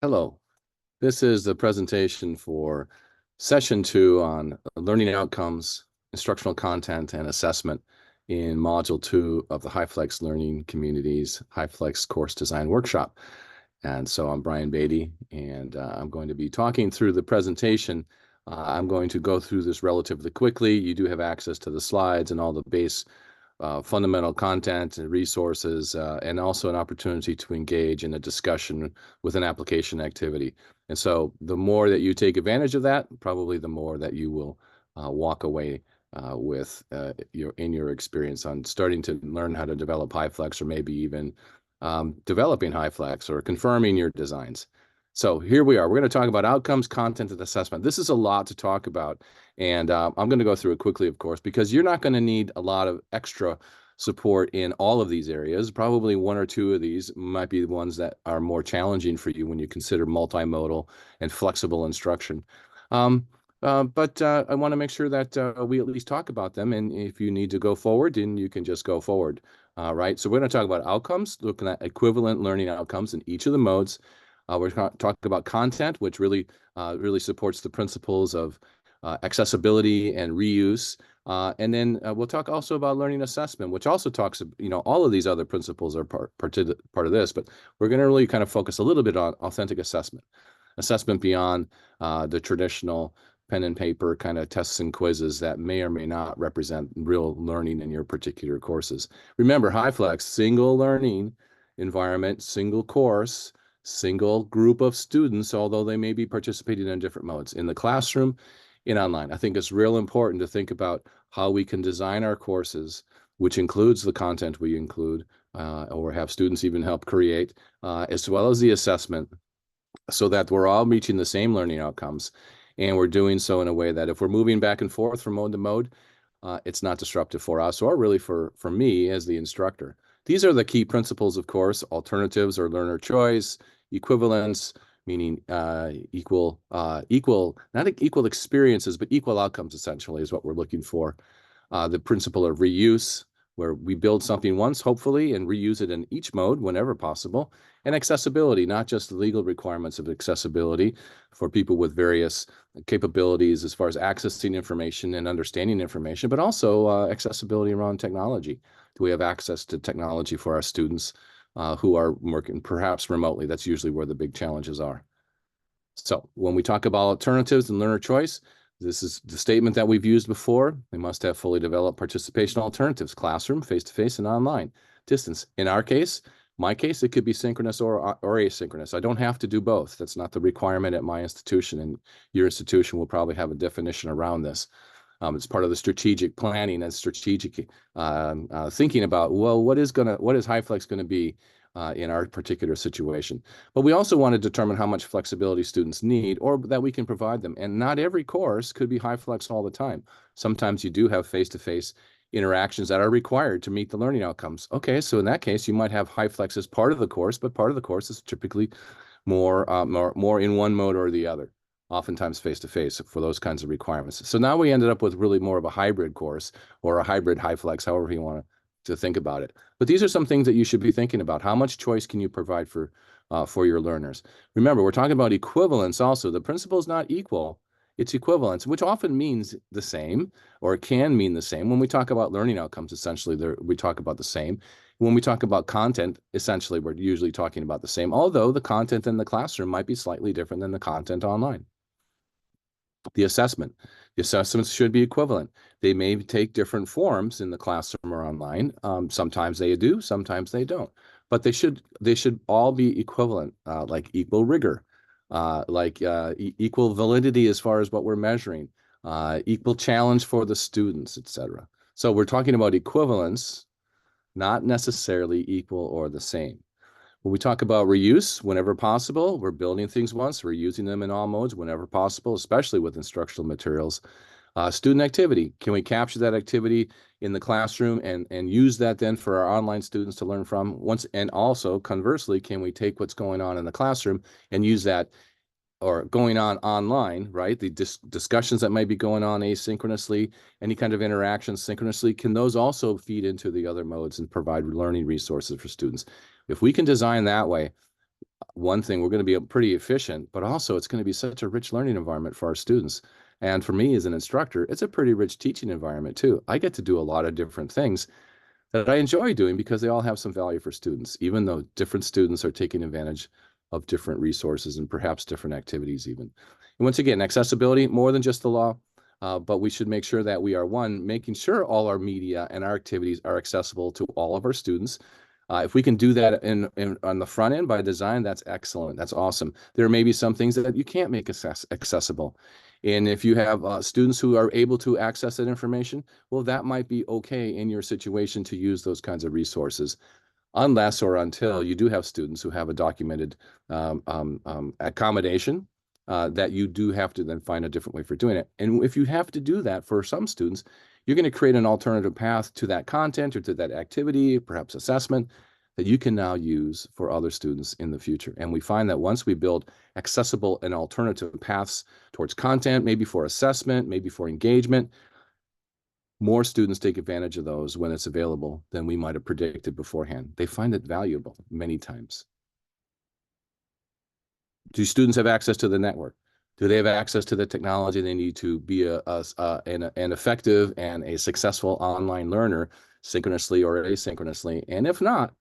Hello, this is the presentation for session 2 on learning outcomes, instructional content, and assessment in module 2 of the HyFlex Learning Community's HyFlex Course Design Workshop. And so I'm Brian Beatty, and I'm going to be talking through the presentation. I'm going to go through this relatively quickly. You do have access to the slides and all the base fundamental content and resources, and also an opportunity to engage in a discussion with an application activity. And so the more that you take advantage of that, probably the more that you will walk away with your experience on starting to learn how to develop HyFlex, or maybe even developing HyFlex or confirming your designs. So here we are. We're going to talk about outcomes, content, and assessment. This is a lot to talk about, and I'm going to go through it quickly, of course, because you're not going to need a lot of extra support in all of these areas. Probably one or two of these might be the ones that are more challenging for you when you consider multimodal and flexible instruction. But I want to make sure that we at least talk about them, and if you need to go forward, then you can just go forward. Right. So we're going to talk about outcomes, looking at equivalent learning outcomes in each of the modes. We're going to talk about content, which really supports the principles of accessibility and reuse. And then we'll talk also about learning assessment, which also talks, all of these other principles are part of this, but we're going to really kind of focus a little bit on authentic assessment beyond the traditional pen and paper kind of tests and quizzes that may or may not represent real learning in your particular courses. Remember, HyFlex, single learning environment, single course, single group of students, although they may be participating in different modes in the classroom, in online. I think it's real important to think about how we can design our courses, which includes the content we include, or have students even help create, as well as the assessment, so that we're all reaching the same learning outcomes. And we're doing so in a way that if we're moving back and forth from mode to mode, it's not disruptive for us or really for me as the instructor. These are the key principles, of course: alternatives or learner choice, equivalence, meaning not equal experiences, but equal outcomes, essentially, is what we're looking for. The principle of reuse, where we build something once, hopefully, and reuse it in each mode whenever possible. And accessibility, not just the legal requirements of accessibility for people with various capabilities as far as accessing information and understanding information, but also accessibility around technology. Do we have access to technology for our students who are working perhaps remotely? That's usually where the big challenges are. So when we talk about alternatives and learner choice, this is the statement that we've used before. We must have fully developed participation alternatives: classroom, face-to-face, and online. Distance. In our case, my case, it could be synchronous or asynchronous. I don't have to do both. That's not the requirement at my institution, and your institution will probably have a definition around this. It's part of the strategic planning and strategic thinking about, well, what is HyFlex going to be in our particular situation. But we also want to determine how much flexibility students need, or that we can provide them. And not every course could be HyFlex all the time. Sometimes you do have face-to-face interactions that are required to meet the learning outcomes. Okay, so in that case, you might have HyFlex as part of the course, but part of the course is typically more in one mode or the other, oftentimes face-to-face for those kinds of requirements. So now we ended up with really more of a hybrid course, or a hybrid HyFlex, however you want to think about it. But these are some things that you should be thinking about. How much choice can you provide for your learners? Remember, we're talking about equivalence also. The principle is not equal, it's equivalence, which often means the same, or it can mean the same. When we talk about learning outcomes, essentially, we talk about the same. When we talk about content, essentially, we're usually talking about the same, although the content in the classroom might be slightly different than the content online. The assessments should be equivalent. They may take different forms in the classroom or online. Sometimes they do, sometimes they don't. But they should all be equivalent, like equal rigor, equal validity as far as what we're measuring, equal challenge for the students, etc. So we're talking about equivalence, not necessarily equal or the same. When we talk about reuse, whenever possible, we're building things once, we're using them in all modes whenever possible, especially with instructional materials. Student activity, can we capture that activity in the classroom and use that then for our online students to learn from? And also, conversely, can we take what's going on in the classroom and use that, or going on online, right? The discussions that might be going on asynchronously, any kind of interactions synchronously, can those also feed into the other modes and provide learning resources for students? If we can design that way, one thing, we're going to be pretty efficient, but also it's going to be such a rich learning environment for our students. And for me as an instructor, it's a pretty rich teaching environment too. I get to do a lot of different things that I enjoy doing because they all have some value for students, even though different students are taking advantage of different resources and perhaps different activities even. And once again, accessibility, more than just the law, but we should make sure that we are, one, making sure all our media and our activities are accessible to all of our students. If we can do that on the front end by design, that's excellent. That's awesome. There may be some things that you can't make accessible. And if you have students who are able to access that information, well, that might be okay in your situation to use those kinds of resources, unless or until you do have students who have a documented accommodation that you do have to then find a different way for doing it. And if you have to do that for some students, you're going to create an alternative path to that content or to that activity, perhaps assessment, that you can now use for other students in the future. And we find that once we build accessible and alternative paths towards content, maybe for assessment, maybe for engagement, more students take advantage of those when it's available than we might have predicted beforehand. They find it valuable many times. Do students have access to the network? Do they have access to the technology they need to be an effective and a successful online learner, synchronously or asynchronously? And if not,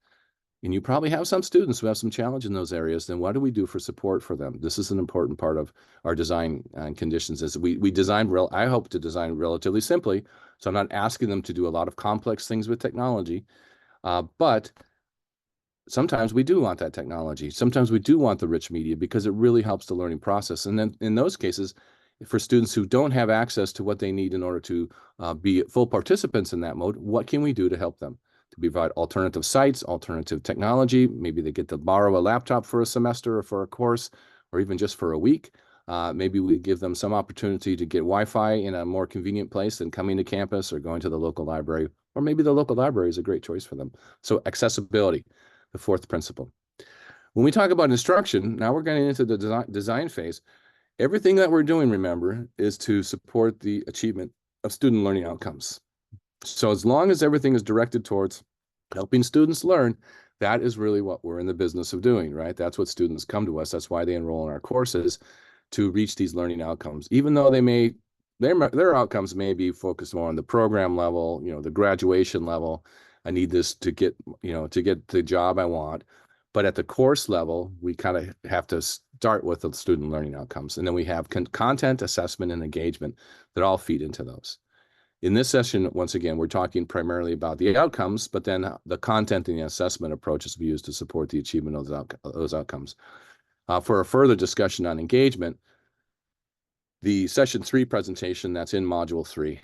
and you probably have some students who have some challenge in those areas, then what do we do for support for them? This is an important part of our design conditions. Is we design, I hope to design relatively simply. So I'm not asking them to do a lot of complex things with technology, but sometimes we do want that technology. Sometimes we do want the rich media because it really helps the learning process. And then in those cases, for students who don't have access to what they need in order to be full participants in that mode, what can we do to help them? To provide alternative sites, alternative technology. Maybe they get to borrow a laptop for a semester or for a course, or even just for a week. Maybe we give them some opportunity to get Wi-Fi in a more convenient place than coming to campus or going to the local library, or maybe the local library is a great choice for them. So accessibility, the fourth principle. When we talk about instruction, now we're getting into the design phase. Everything that we're doing, remember, is to support the achievement of student learning outcomes. So as long as everything is directed towards helping students learn, that is really what we're in the business of doing, right? That's what students come to us. That's why they enroll in our courses, to reach these learning outcomes, even though their outcomes may be focused more on the program level, the graduation level. I need this to get the job I want. But at the course level, we kind of have to start with the student learning outcomes. And then we have content, assessment, and engagement that all feed into those. In this session, once again, we're talking primarily about the outcomes, but then the content and the assessment approaches we use to support the achievement of those outcomes. For a further discussion on engagement, the session 3 presentation that's in module 3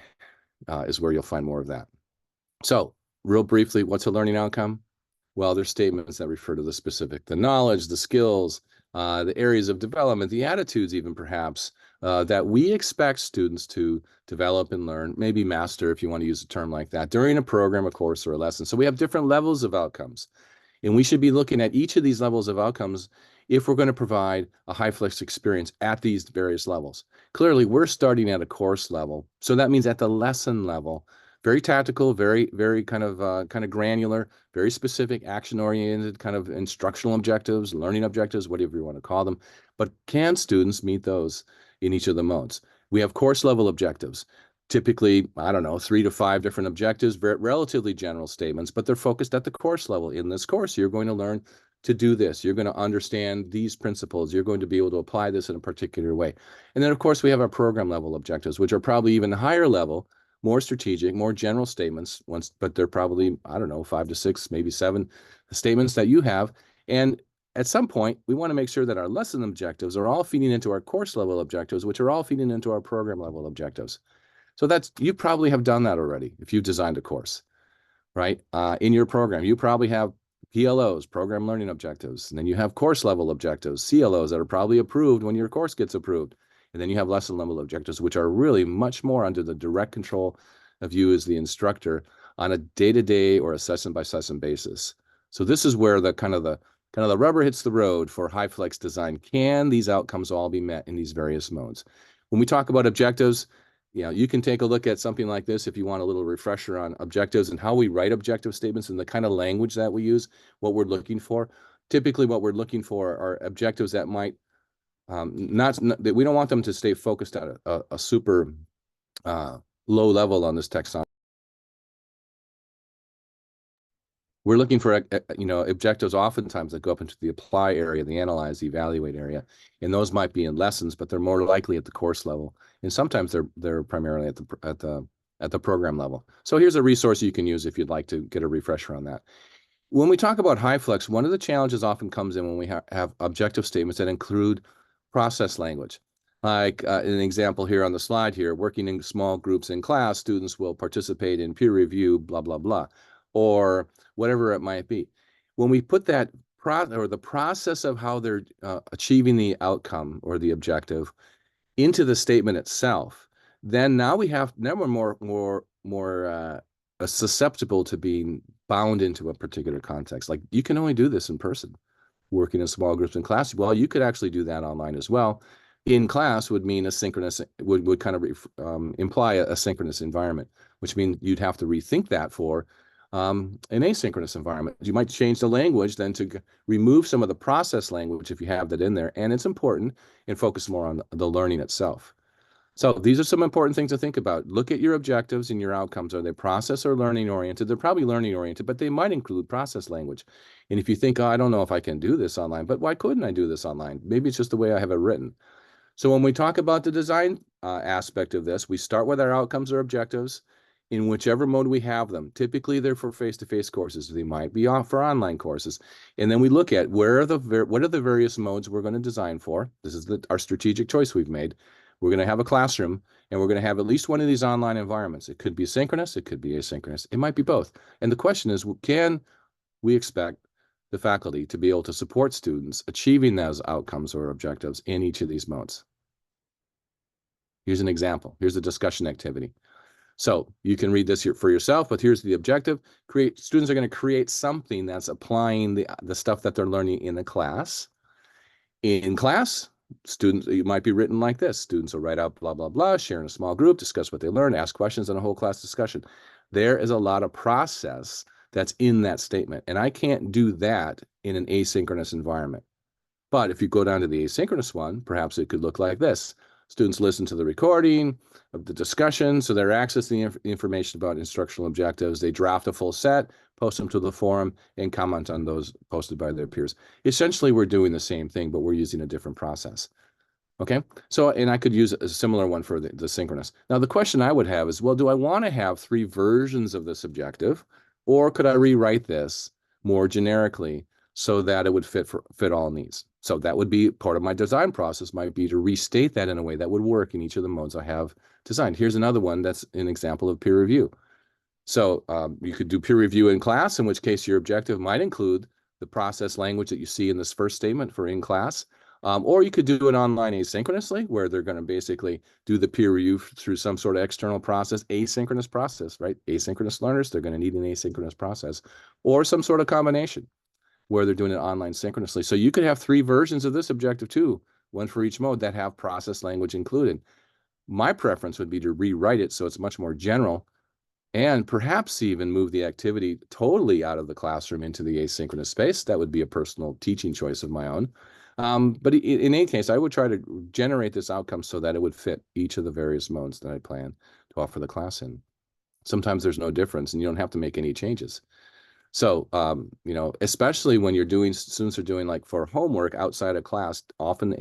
is where you'll find more of that. So real briefly, what's a learning outcome? Well, there's statements that refer to the knowledge, the skills, the areas of development, the attitudes even perhaps, that we expect students to develop and learn, maybe master if you want to use a term like that, during a program, a course, or a lesson. So we have different levels of outcomes. And we should be looking at each of these levels of outcomes if we're going to provide a HyFlex experience at these various levels. Clearly, we're starting at a course level. So that means at the lesson level, very tactical, very, very kind of granular, very specific, action-oriented kind of instructional objectives, learning objectives, whatever you want to call them. But can students meet those in each of the modes? We have course level objectives. Typically, I don't know, 3 to 5 different objectives, relatively general statements, but they're focused at the course level. In this course, you're going to learn to do this. You're going to understand these principles. You're going to be able to apply this in a particular way. And then, of course, we have our program level objectives, which are probably even higher level, more strategic, more general statements, but they're probably, I don't know, 5 to 6, maybe 7 statements that you have. And at some point, we want to make sure that our lesson objectives are all feeding into our course level objectives, which are all feeding into our program level objectives. So you probably have done that already if you've designed a course, right? In your program, you probably have PLOs, program learning objectives, and then you have course level objectives, CLOs that are probably approved when your course gets approved. And then you have lesson level objectives, which are really much more under the direct control of you as the instructor on a day-to-day or a session-by-session basis. So this is where the kind of the rubber hits the road for HyFlex design. Can these outcomes all be met in these various modes? When we talk about objectives, you can take a look at something like this if you want a little refresher on objectives and how we write objective statements and the kind of language that we use, what we're looking for. Typically, what we're looking for are objectives that might not that we don't want them to stay focused at a super low level on this taxonomy. We're looking for objectives oftentimes that go up into the apply area, the analyze, the evaluate area, and those might be in lessons, but they're more likely at the course level, and sometimes they're primarily at the program level. So here's a resource you can use if you'd like to get a refresher on that. When we talk about HyFlex, one of the challenges often comes in when we have objective statements that include process language. Like an example here on the slide here, working in small groups in class, students will participate in peer review, blah, blah, blah, or whatever it might be. When we put that the process of how they're achieving the outcome or the objective into the statement itself, then now we're more susceptible to being bound into a particular context. Like you can only do this in person, working in small groups in class. Well, you could actually do that online as well. In class would mean asynchronous, would kind of imply a synchronous environment, which means you'd have to rethink that for an asynchronous environment. You might change the language then to remove some of the process language if you have that in there, and it's important, and focus more on the learning itself. So these are some important things to think about. Look at your objectives and your outcomes. Are they process or learning oriented? They're probably learning oriented, but they might include process language. And if you think, oh, I don't know if I can do this online, but why couldn't I do this online? Maybe it's just the way I have it written. So when we talk about the design aspect of this, we start with our outcomes or objectives in whichever mode we have them. Typically, they're for face-to-face courses. They might be for online courses. And then we look at what are the various modes we're going to design for. This is our strategic choice we've made. We're going to have a classroom, and we're going to have at least one of these online environments. It could be synchronous. It could be asynchronous. It might be both. And the question is, can we expect the faculty to be able to support students achieving those outcomes or objectives in each of these modes? Here's an example. Here's a discussion activity. So you can read this here for yourself, but here's the objective. Students are going to create something that's applying the stuff that they're learning in the class. In class, students, it might be written like this. Students will write out blah, blah, blah, share in a small group, discuss what they learned, ask questions in a whole class discussion. There is a lot of process that's in that statement, and I can't do that in an asynchronous environment. But if you go down to the asynchronous one, perhaps it could look like this. Students listen to the recording of the discussion, so they're accessing the information about instructional objectives. They draft a full set, post them to the forum, and comment on those posted by their peers. Essentially, we're doing the same thing, but we're using a different process. Okay, so, and I could use a similar one for the synchronous. Now, the question I would have is, well, do I want to have 3 versions of this objective, or could I rewrite this more generically so that it would fit all needs? So that would be part of my design process, might be to restate that in a way that would work in each of the modes I have designed. Here's another one that's an example of peer review. So you could do peer review in class, in which case your objective might include the process language that you see in this first statement for in class. Or you could do it online asynchronously, where they're going to basically do the peer review through some sort of external process, asynchronous process, right? Asynchronous learners, they're going to need an asynchronous process, or some sort of combination where they're doing it online synchronously. So you could have 3 versions of this objective too, one for each mode, that have process language included. My preference would be to rewrite it so it's much more general, and perhaps even move the activity totally out of the classroom into the asynchronous space. That would be a personal teaching choice of my own. But in any case, I would try to generate this outcome so that it would fit each of the various modes that I plan to offer the class in. Sometimes there's no difference, and you don't have to make any changes. So, especially when students are doing like for homework outside of class, often,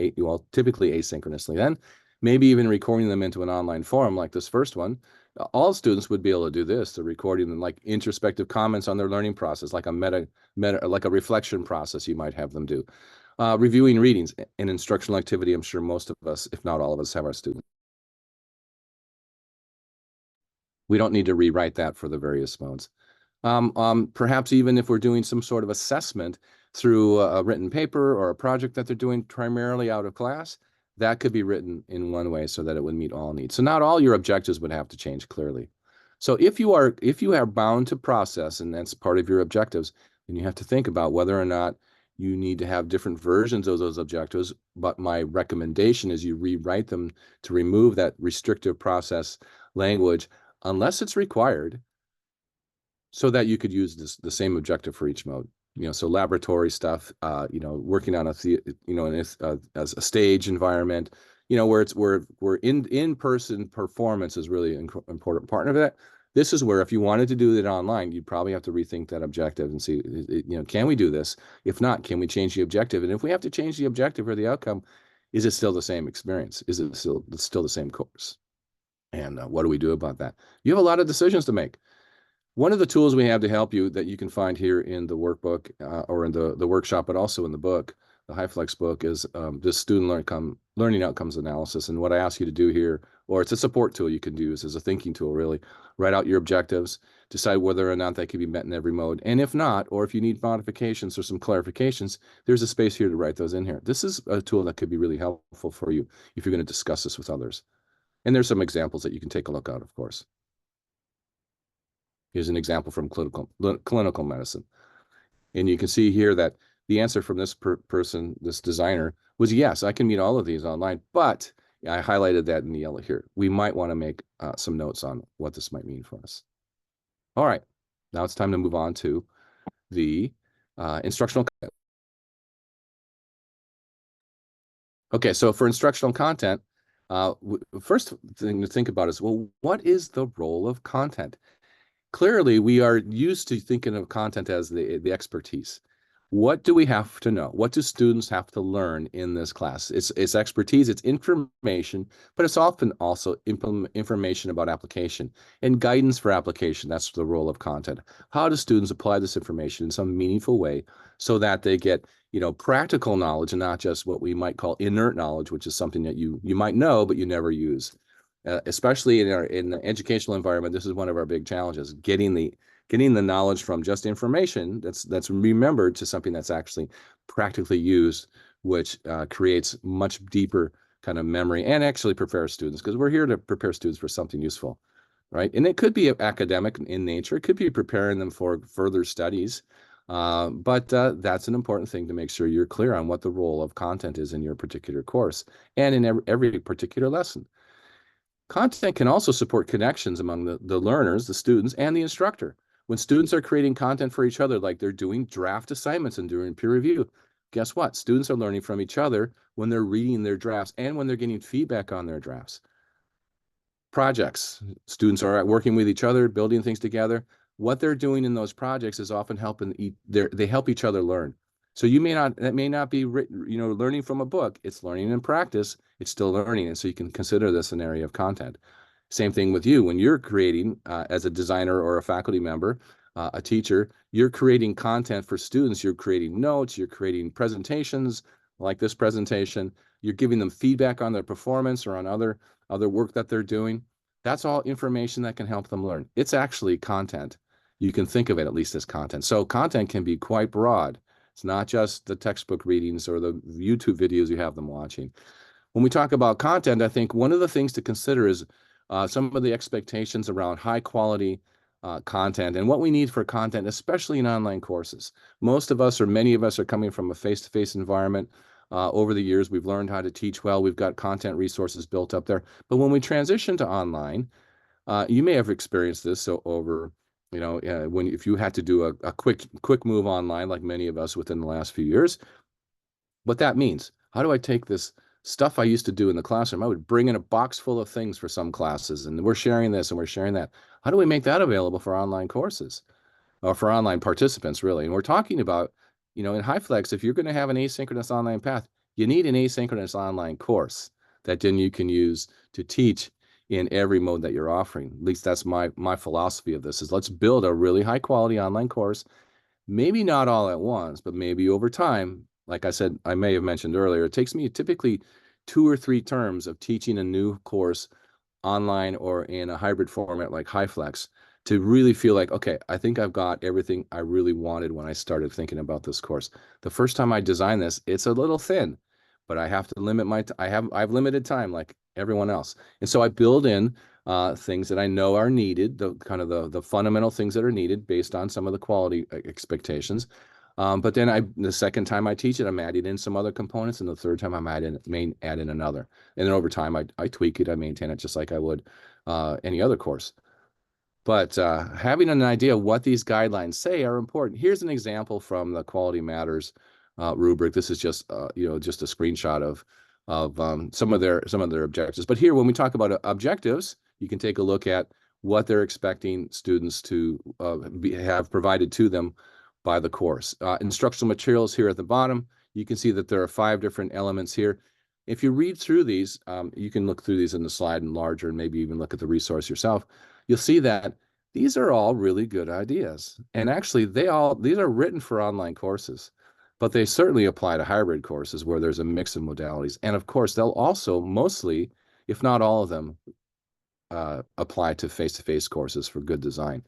typically asynchronously, then maybe even recording them into an online forum like this first one. All students would be able to do this. They're recording them like introspective comments on their learning process, like like a reflection process you might have them do. Reviewing readings, an instructional activity I'm sure most of us, if not all of us, have our students. We don't need to rewrite that for the various modes. Perhaps even if we're doing some sort of assessment through a written paper or a project that they're doing primarily out of class, that could be written in one way so that it would meet all needs. So not all your objectives would have to change clearly. So if you are bound to process, and that's part of your objectives, then you have to think about whether or not you need to have different versions of those objectives. But my recommendation is you rewrite them to remove that restrictive process language unless it's required, so that you could use the same objective for each mode. So laboratory stuff, working on as a stage environment, where in-person performance is really an important part of it. This is where if you wanted to do it online, you'd probably have to rethink that objective and see, can we do this? If not, can we change the objective? And if we have to change the objective or the outcome, is it still the same experience? Is it still the same course? And what do we do about that? You have a lot of decisions to make. One of the tools we have to help you that you can find here in the workbook or in the workshop, but also in the book, the HyFlex book, is this learning outcomes analysis. And what I ask you to do here, or it's a support tool you can use as a thinking tool, really. Write out your objectives, decide whether or not they can be met in every mode. And if not, or if you need modifications or some clarifications, there's a space here to write those in here. This is a tool that could be really helpful for you if you're going to discuss this with others. And there's some examples that you can take a look at, of course. Here's an example from clinical medicine. And you can see here that the answer from this person, this designer, was yes, I can meet all of these online, but I highlighted that in the yellow here. We might want to make some notes on what this might mean for us. All right, now it's time to move on to the instructional content. Okay, so for instructional content, first thing to think about is, well, what is the role of content? Clearly, we are used to thinking of content as the expertise. What do we have to know? What do students have to learn in this class? It's expertise, it's information, but it's often also information about application and guidance for application. That's the role of content. How do students apply this information in some meaningful way so that they get, practical knowledge and not just what we might call inert knowledge, which is something that you might know, but you never use. Especially in the educational environment, this is one of our big challenges: getting the knowledge from just information that's remembered to something that's actually practically used, which creates much deeper kind of memory and actually prepares students, because we're here to prepare students for something useful, right? And it could be academic in nature, it could be preparing them for further studies, but that's an important thing to make sure you're clear on what the role of content is in your particular course and in every particular lesson. Content can also support connections among the learners, the students, and the instructor. When students are creating content for each other, like they're doing draft assignments and doing peer review, guess what? Students are learning from each other when they're reading their drafts and when they're getting feedback on their drafts. Projects, students are working with each other, building things together. What they're doing in those projects is often helping, they help each other learn. So that may not be learning from a book. It's learning in practice. It's still learning. And so you can consider this an area of content. Same thing with you when you're creating as a designer or a faculty member, a teacher, you're creating content for students. You're creating notes, you're creating presentations like this presentation. You're giving them feedback on their performance or on other work that they're doing. That's all information that can help them learn. It's actually content. You can think of it at least as content. So content can be quite broad. It's not just the textbook readings or the YouTube videos you have them watching. When we talk about content, I think one of the things to consider is some of the expectations around high quality content and what we need for content, especially in online courses. Most of us, or many of us, are coming from a face-to-face environment. Over the years, we've learned how to teach well. We've got content resources built up there. But when we transition to online, you may have experienced this over if you had to do a quick move online, like many of us within the last few years, what that means. How do I take this stuff I used to do in the classroom? I would bring in a box full of things for some classes, and we're sharing this and we're sharing that. How do we make that available for online courses or for online participants, really? And we're talking about, in HyFlex, if you're going to have an asynchronous online path, you need an asynchronous online course that then you can use to teach in every mode that you're offering. At least that's my philosophy of this, is let's build a really high quality online course, maybe not all at once, but maybe over time. Like I said, I may have mentioned earlier, it takes me typically 2 or 3 terms of teaching a new course online or in a hybrid format like HyFlex to really feel like, okay, I think I've got everything I really wanted when I started thinking about this course. The first time I designed this, it's a little thin, but I have to limit I've limited time like everyone else. And so I build in things that I know are needed, the fundamental things that are needed based on some of the quality expectations. But then the second time I teach it, I'm adding in some other components, and the third time I may add in another. And then over time, I tweak it, I maintain it just like I would any other course. But having an idea of what these guidelines say are important. Here's an example from the Quality Matters rubric. This is just just a screenshot of some of their objectives. But here, when we talk about objectives, you can take a look at what they're expecting students to have provided to them by the course. Instructional materials here at the bottom. You can see that there are 5 different elements here. If you read through these, you can look through these in the slide and larger, and maybe even look at the resource yourself. You'll see that these are all really good ideas. And actually, these are written for online courses, but they certainly apply to hybrid courses where there's a mix of modalities. And of course, they'll also mostly, if not all of them, apply to face-to-face courses for good design.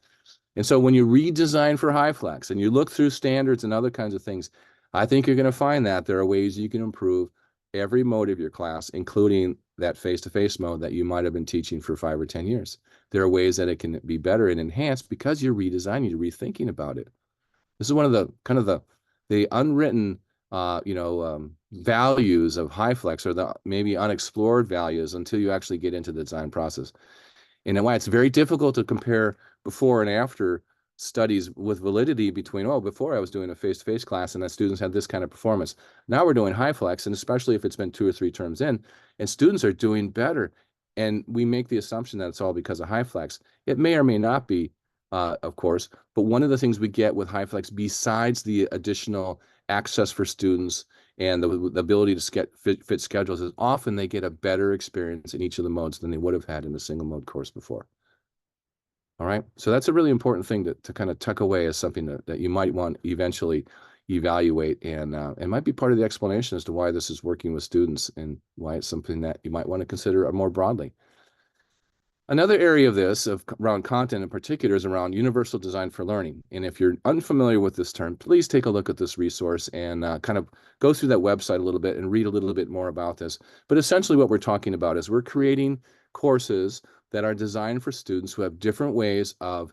And so when you read design for HyFlex and you look through standards and other kinds of things, I think you're going to find that there are ways you can improve every mode of your class, including that face-to-face mode that you might have been teaching for 5 or 10 years. There are ways that it can be better and enhanced because you're redesigning, you're rethinking about it. This is one of the kind of the unwritten values of HyFlex, or the maybe unexplored values until you actually get into the design process. And why it's very difficult to compare before and after studies with validity between, oh, before I was doing a face-to-face class and the students had this kind of performance. Now we're doing HyFlex, and especially if it's been 2 or 3 terms in, and students are doing better. And we make the assumption that it's all because of HyFlex. It may or may not be, of course, but one of the things we get with HyFlex, besides the additional access for students and the ability to fit schedules, is often they get a better experience in each of the modes than they would have had in a single mode course before. All right, so that's a really important thing to kind of tuck away as something that you might want to eventually evaluate, and might be part of the explanation as to why this is working with students and why it's something that you might want to consider more broadly. Another area of this, around content in particular, is around universal design for learning. And if you're unfamiliar with this term, please take a look at this resource and kind of go through that website a little bit and read a little bit more about this. But essentially what we're talking about is we're creating courses that are designed for students who have different ways of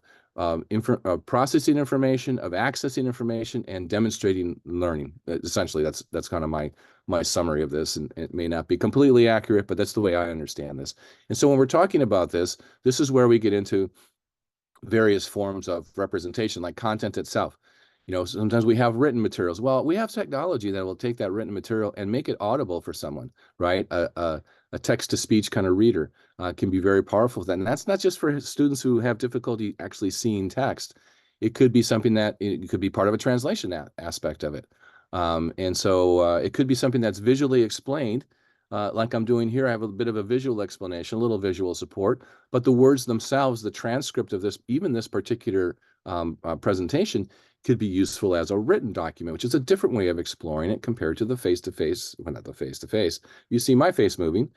processing information, of accessing information, and demonstrating learning. Essentially, that's kind of my summary of this, and it may not be completely accurate, but that's the way I understand this. And so when we're talking about this is where we get into various forms of representation, like content itself. Sometimes we have written materials. Well, we have technology that will take that written material and make it audible for someone, right? A text-to-speech kind of reader can be very powerful. And that's not just for students who have difficulty actually seeing text. It could be something that it could be part of a translation aspect of it. And so it could be something that's visually explained, like I'm doing here. I have a bit of a visual explanation, a little visual support, but the words themselves, the transcript of this, even this particular presentation, could be useful as a written document, which is a different way of exploring it compared to the face-to-face, well, not the face-to-face. You see my face moving,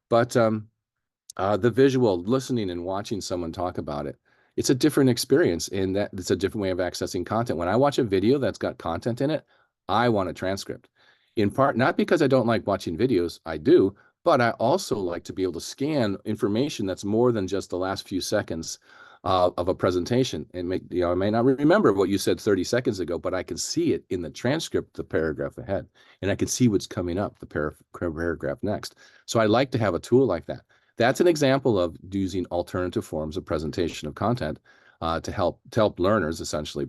but the visual, listening and watching someone talk about it, it's a different experience, in that it's a different way of accessing content. When I watch a video that's got content in it, I want a transcript. In part, not because I don't like watching videos, I do, but I also like to be able to scan information that's more than just the last few seconds of a presentation, and I may not remember what you said 30 seconds ago, but I can see it in the transcript, the paragraph ahead, and I can see what's coming up, the paragraph next. So I like to have a tool like that. That's an example of using alternative forms of presentation of content to help learners essentially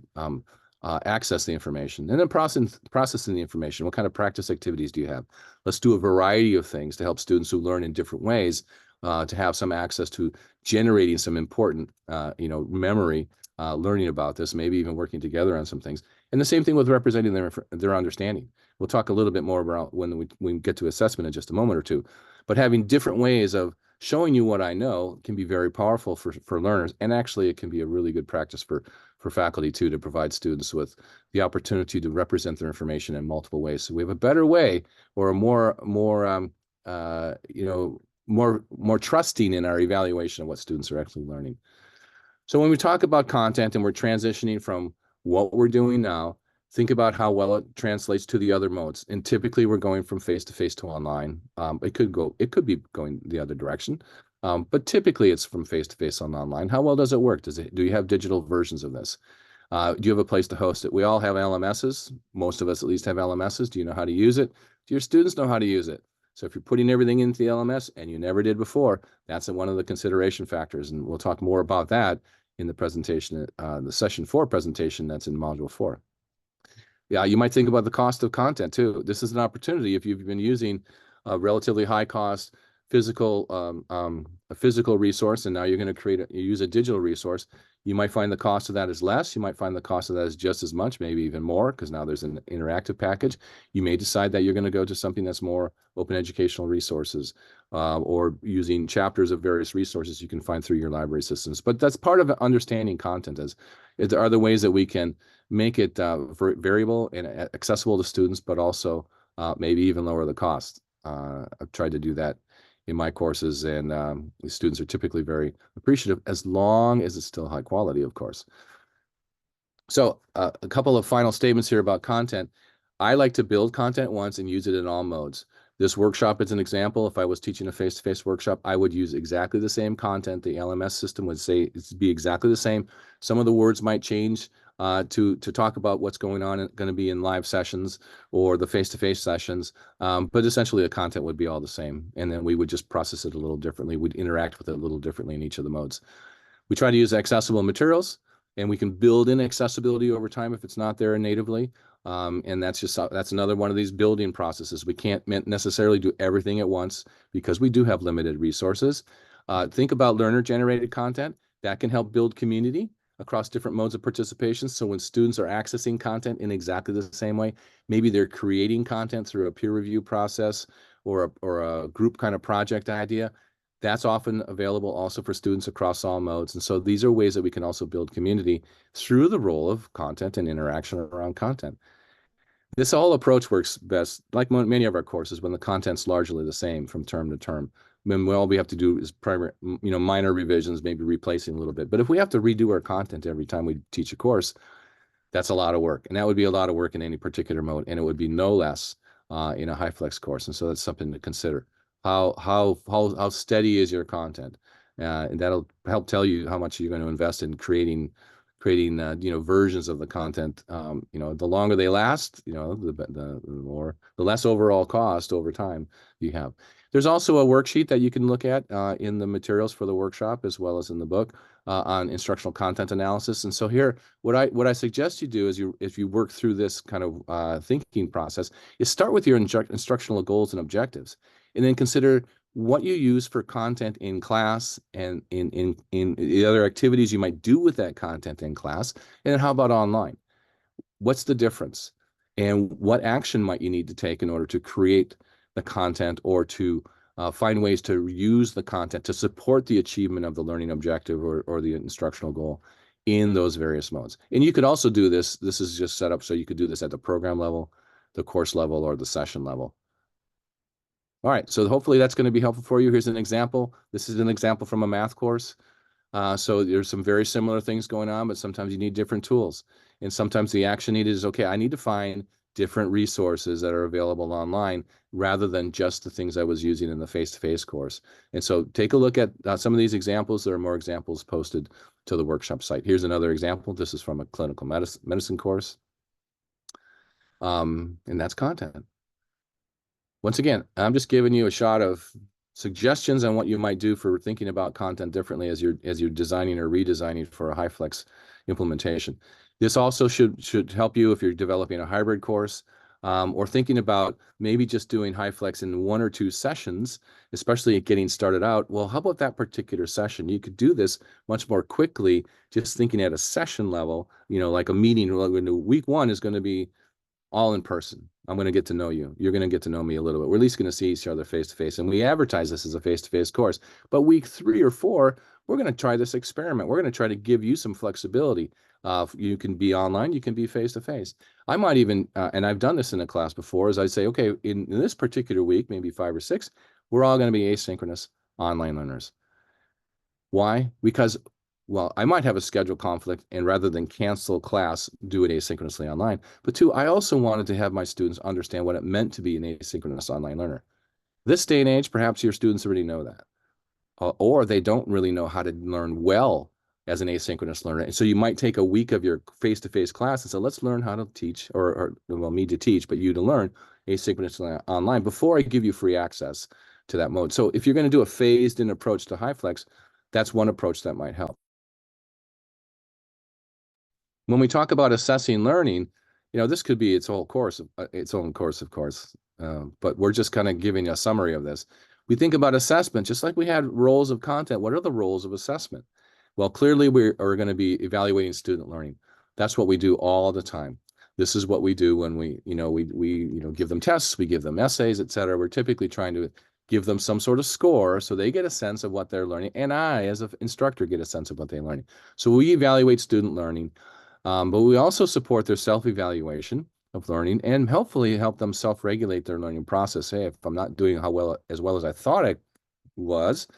access the information, and then processing the information. What kind of practice activities do you have? Let's do a variety of things to help students who learn in different ways to have some access to generating some important, memory, learning about this, maybe even working together on some things. And the same thing with representing their understanding. We'll talk a little bit more about when we get to assessment in just a moment or two. But having different ways of showing you what I know can be very powerful for learners, and actually it can be a really good practice for faculty too, to provide students with the opportunity to represent their information in multiple ways. So we have a better way, or a more trusting in our evaluation of what students are actually learning. So when we talk about content and we're transitioning from what we're doing now, think about how well it translates to the other modes. And typically we're going from face-to-face to online. It could be going the other direction. But typically it's from face-to-face on online. How well does it work? Do you have digital versions of this? Do you have a place to host it? We all have LMSs. Most of us at least have LMSs. Do you know how to use it? Do your students know how to use it? So if you're putting everything into the LMS and you never did before, that's one of the consideration factors. And we'll talk more about that in the presentation, the session 4 presentation that's in module 4. Yeah, you might think about the cost of content too. This is an opportunity if you've been using a relatively high cost a physical resource, and now you're going to use a digital resource. You might find the cost of that is less. You might find the cost of that is just as much, maybe even more, because now there's an interactive package. You may decide that you're going to go to something that's more open educational resources, or using chapters of various resources you can find through your library systems. But that's part of understanding content is there are the ways that we can make it variable and accessible to students, but also maybe even lower the cost. I've tried to do that in my courses, and the students are typically very appreciative as long as it's still high quality, of course. So a couple of final statements here about content. I like to build content once and use it in all modes. This workshop is an example. If I was teaching a face-to-face workshop, I would use exactly the same content. The LMS system would say it'd be exactly the same. Some of the words might change to talk about what's going on, going to be in live sessions or the face-to-face sessions, but essentially the content would be all the same. And then we would just process it a little differently. We'd interact with it a little differently in each of the modes. We try to use accessible materials, and we can build in accessibility over time if it's not there natively. And that's another one of these building processes. We can't necessarily do everything at once because we do have limited resources. Think about learner-generated content. That can help build community across different modes of participation. So when students are accessing content in exactly the same way, maybe they're creating content through a peer review process or a group kind of project idea. That's often available also for students across all modes. And so these are ways that we can also build community through the role of content and interaction around content. This whole approach works best, like many of our courses, when the content's largely the same from term to term. When all we have to do is minor revisions, maybe replacing a little bit. But if we have to redo our content every time we teach a course, that's a lot of work. And that would be a lot of work in any particular mode. And it would be no less in a HyFlex course. And so that's something to consider. How steady is your content? And that'll help tell you how much you're going to invest in creating versions of the content. The longer they last, the less overall cost over time you have. There's also a worksheet that you can look at in the materials for the workshop as well as in the book on instructional content analysis. And so here, what I suggest you do is if you work through this kind of thinking process, is start with your instructional goals and objectives, and then consider what you use for content in class and in the other activities you might do with that content in class. And then how about online? What's the difference? And what action might you need to take in order to create the content or to find ways to use the content to support the achievement of the learning objective or the instructional goal in those various modes? And you could also do this. This is just set up so you could do this at the program level, the course level, or the session level. All right, so hopefully that's going to be helpful for you. Here's an example. This is an example from a math course. So there's some very similar things going on, but sometimes you need different tools. And sometimes the action needed is, okay, I need to find different resources that are available online rather than just the things I was using in the face-to-face course. And so take a look at some of these examples. There are more examples posted to the workshop site. Here's another example. This is from a clinical medicine course. And that's content. Once again, I'm just giving you a shot of suggestions on what you might do for thinking about content differently as you're designing or redesigning for a HyFlex implementation. This also should help you if you're developing a hybrid course, or thinking about maybe just doing HyFlex in 1 or 2 sessions, especially at getting started out. Well, how about that particular session? You could do this much more quickly, just thinking at a session level, like a meeting. Week 1 is going to be all in person. I'm going to get to know you. You're going to get to know me a little bit. We're at least going to see each other face to face. And we advertise this as a face-to-face course. But week 3 or 4, we're going to try this experiment. We're going to try to give you some flexibility. You can be online. You can be face to face. I might even, and I've done this in a class before, is I'd say, okay, in this particular week, maybe 5 or 6, we're all going to be asynchronous online learners. Why? Because, well, I might have a schedule conflict, and rather than cancel class, do it asynchronously online. But 2, I also wanted to have my students understand what it meant to be an asynchronous online learner. This day and age, perhaps your students already know that, or they don't really know how to learn well as an asynchronous learner. And so you might take a week of your face-to-face class and say, let's learn how to teach, or well, me to teach, but you to learn asynchronously online before I give you free access to that mode. So if you're going to do a phased-in approach to HyFlex, that's one approach that might help. When we talk about assessing learning, this could be its whole course, its own course, of course. But we're just kind of giving a summary of this. We think about assessment, just like we had roles of content. What are the roles of assessment? Well, clearly we are going to be evaluating student learning. That's what we do all the time. This is what we do when we give them tests, we give them essays, et cetera. We're typically trying to give them some sort of score so they get a sense of what they're learning, and I, as an instructor, get a sense of what they're learning. So we evaluate student learning, but we also support their self-evaluation of learning and hopefully help them self-regulate their learning process. Hey, if I'm not doing as well as I thought I was,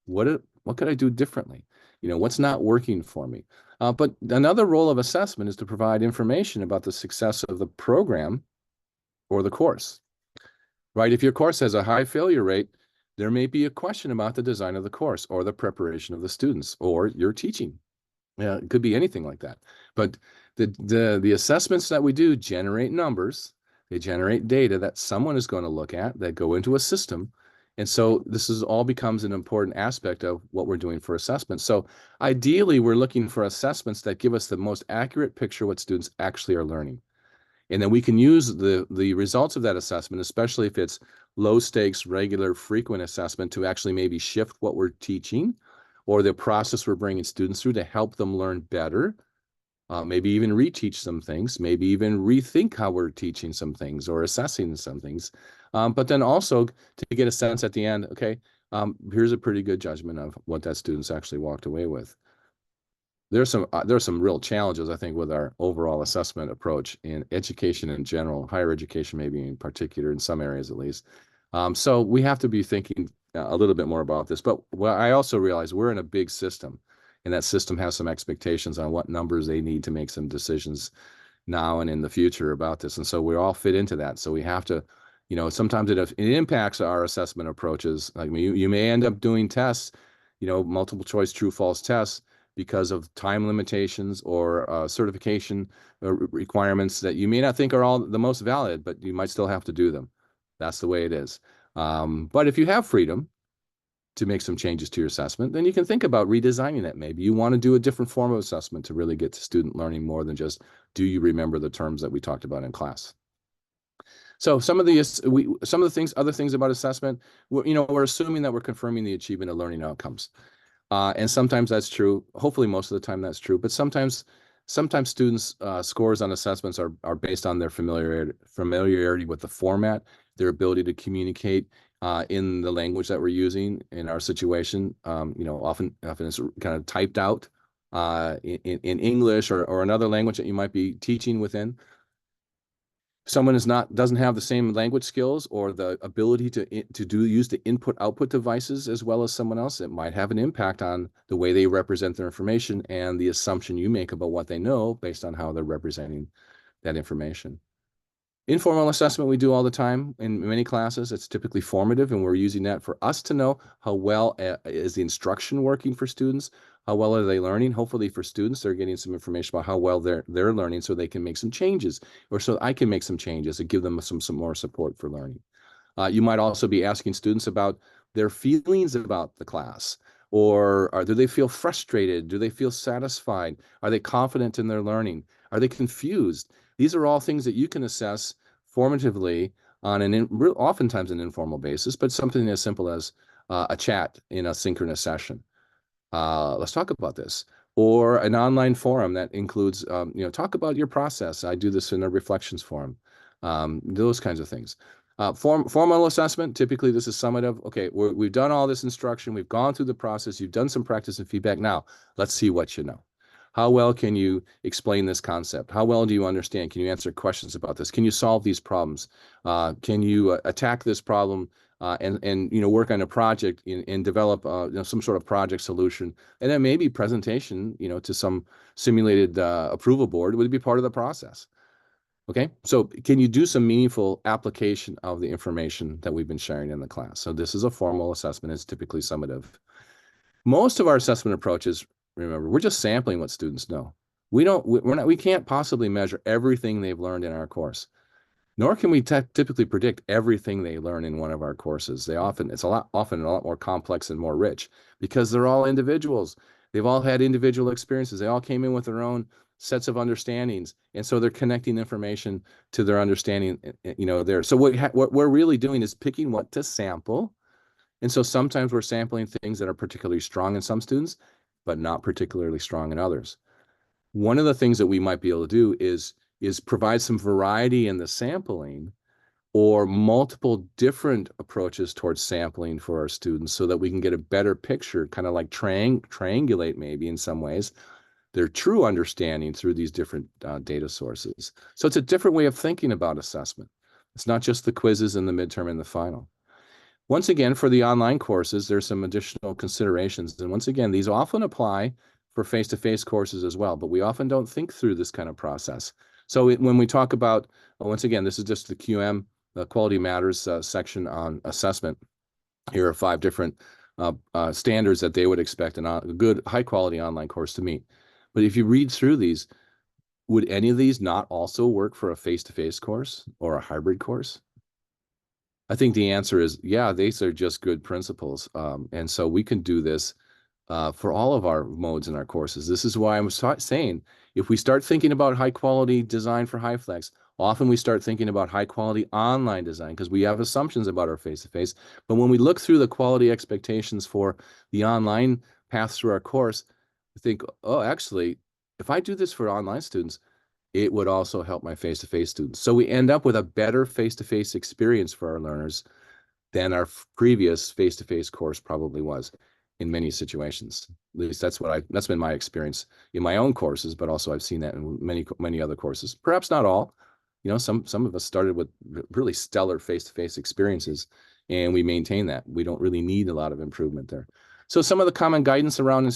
what could I do differently? What's not working for me? But another role of assessment is to provide information about the success of the program or the course, right? If your course has a high failure rate, there may be a question about the design of the course or the preparation of the students or your teaching. Yeah, it could be anything like that. But the assessments that we do generate numbers. They generate data that someone is going to look at that go into a system. And so this is all becomes an important aspect of what we're doing for assessment. So ideally, we're looking for assessments that give us the most accurate picture of what students actually are learning. And then we can use the results of that assessment, especially if it's low stakes, regular, frequent assessment, to actually maybe shift what we're teaching or the process we're bringing students through to help them learn better. Maybe even reteach some things, maybe even rethink how we're teaching some things or assessing some things. But then also to get a sense at the end, okay, here's a pretty good judgment of what that student's actually walked away with. There's some real challenges, I think, with our overall assessment approach in education in general, higher education maybe in particular, in some areas at least. So we have to be thinking a little bit more about this. But what I also realize, we're in a big system, and that system has some expectations on what numbers they need to make some decisions now and in the future about this. And so we all fit into that. So we have to, sometimes it impacts our assessment approaches. Like you may end up doing tests, multiple choice true false tests, because of time limitations or certification requirements that you may not think are all the most valid, but you might still have to do them. That's the way it is. But if you have freedom to make some changes to your assessment, then you can think about redesigning it. Maybe you want to do a different form of assessment to really get to student learning more than just, do you remember the terms that we talked about in class? So some of the other things about assessment, we're assuming that we're confirming the achievement of learning outcomes. And sometimes that's true. Hopefully, most of the time that's true. But sometimes students' scores on assessments are based on their familiarity with the format, their ability to communicate in the language that we're using in our situation. Often it's kind of typed out in English or another language that you might be teaching within. Someone doesn't have the same language skills or the ability to use the input-output devices as well as someone else. It might have an impact on the way they represent their information and the assumption you make about what they know based on how they're representing that information. Informal assessment we do all the time in many classes. It's typically formative, and we're using that for us to know how well is the instruction working for students, how well are they learning. Hopefully for students, they're getting some information about how well they're learning so they can make some changes, or so I can make some changes and give them some more support for learning. You might also be asking students about their feelings about the class, or do they feel frustrated? Do they feel satisfied? Are they confident in their learning? Are they confused? These are all things that you can assess formatively on oftentimes an informal basis, but something as simple as a chat in a synchronous session. Let's talk about this. Or an online forum that includes, talk about your process. I do this in a reflections forum, those kinds of things. Formal assessment, typically this is summative. Okay, we've done all this instruction. We've gone through the process. You've done some practice and feedback. Now, let's see what you know. How well can you explain this concept? How well do you understand? Can you answer questions about this? Can you solve these problems? Can you attack this problem and work on a project and develop some sort of project solution? And then maybe presentation, to some simulated approval board would be part of the process. Okay, so can you do some meaningful application of the information that we've been sharing in the class? So this is a formal assessment. It's typically summative. Most of our assessment approaches, remember, we're just sampling what students know. We can't possibly measure everything they've learned in our course, nor can we typically predict everything they learn in one of our courses. It's often a lot more complex and more rich because they're all individuals. They've all had individual experiences. They all came in with their own sets of understandings. And so they're connecting information to their understanding, there. So what we're really doing is picking what to sample. And so sometimes we're sampling things that are particularly strong in some students, but not particularly strong in others. One of the things that we might be able to do is provide some variety in the sampling or multiple different approaches towards sampling for our students so that we can get a better picture, kind of like triangulate maybe in some ways their true understanding through these different data sources. So it's a different way of thinking about assessment. It's not just the quizzes and the midterm and the final. Once again, for the online courses, there's some additional considerations. And once again, these often apply for face-to-face courses as well, but we often don't think through this kind of process. So when we talk about, once again, this is just the QM, the Quality Matters section on assessment. Here are 5 different standards that they would expect a good, high-quality online course to meet. But if you read through these, would any of these not also work for a face-to-face course or a hybrid course? I think the answer is, yeah, these are just good principles. And so we can do this for all of our modes in our courses. This is why I'm saying, if we start thinking about high quality design for HyFlex, often we start thinking about high quality online design because we have assumptions about our face-to-face. But when we look through the quality expectations for the online path through our course, I think, oh, actually, if I do this for online students, it would also help my face-to-face students. So we end up with a better face-to-face experience for our learners than our previous face-to-face course probably was in many situations. At least that's been my experience in my own courses, but also I've seen that in many other courses. Perhaps not all. Some of us started with really stellar face-to-face experiences, and we maintain that. We don't really need a lot of improvement there. So some of the common guidance around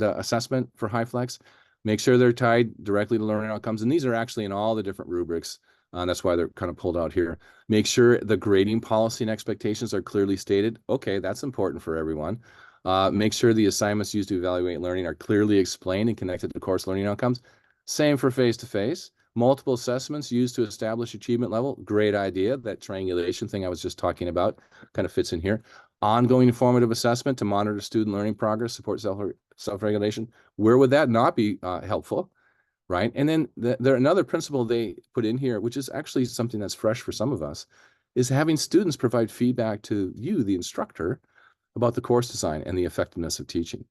assessment for HyFlex. Make sure they're tied directly to learning outcomes. And these are actually in all the different rubrics. That's why they're kind of pulled out here. Make sure the grading policy and expectations are clearly stated. Okay, that's important for everyone. Make sure the assignments used to evaluate learning are clearly explained and connected to course learning outcomes. Same for face-to-face. Multiple assessments used to establish achievement level. Great idea. That triangulation thing I was just talking about kind of fits in here. Ongoing formative assessment to monitor student learning progress, support self-regulation. Where would that not be helpful, right? And then another principle they put in here, which is actually something that's fresh for some of us, is having students provide feedback to you, the instructor, about the course design and the effectiveness of teaching.